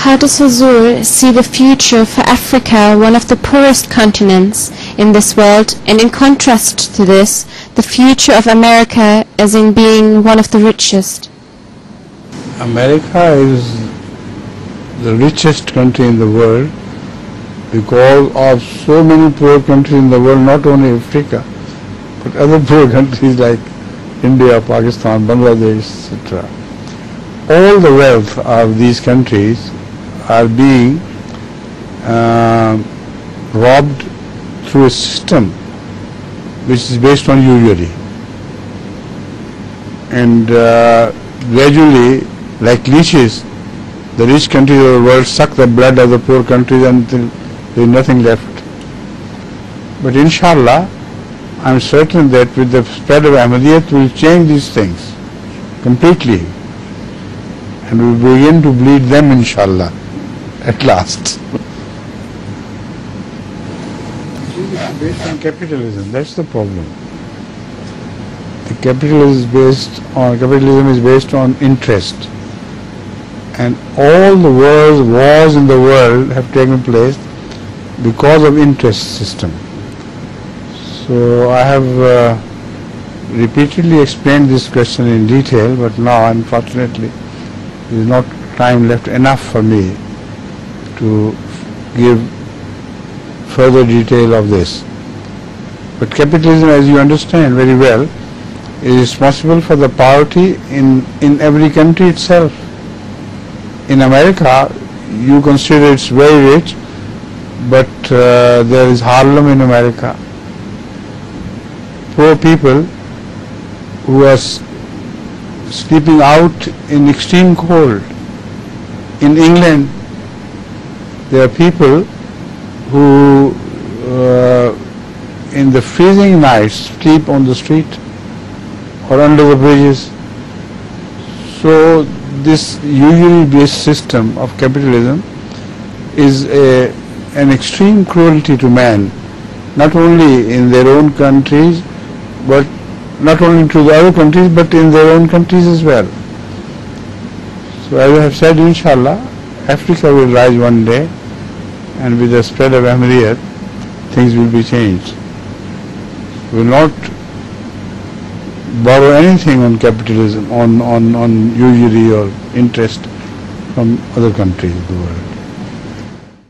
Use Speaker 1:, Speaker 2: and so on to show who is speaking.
Speaker 1: How does Huzur see the future for Africa, one of the poorest continents in this world, and in contrast to this, the future of America as in being one of the richest?
Speaker 2: America is the richest country in the world because of so many poor countries in the world, not only Africa, but other poor countries like India, Pakistan, Bangladesh, etc. All the wealth of these countries are being robbed through a system which is based on usury, and gradually, like leeches, the rich countries of the world suck the blood of the poor countries until there is nothing left. But inshallah, I am certain that with the spread of Ahmadiyyat we will change these things completely, and we will begin to bleed them inshallah at last. It's based on capitalism, that's the problem. The capitalism is based on interest, and all the wars in the world have taken place because of interest system. So I have repeatedly explained this question in detail, but now unfortunately there is not time left enough for me to give further detail of this. But capitalism, as you understand very well, is responsible for the poverty in every country itself. In America, you consider it's very rich, but there is Harlem in America. Poor people who are sleeping out in extreme cold. In England, there are people who in the freezing nights sleep on the street or under the bridges. So this usually based system of capitalism is an extreme cruelty to man, not only in their own countries, but not only to the other countries, but in their own countries as well. So as I have said, inshallah, Africa will rise one day, and with the spread of Ahmadiyyat, things will be changed. We will not borrow anything on capitalism, on usury or interest from other countries of the world.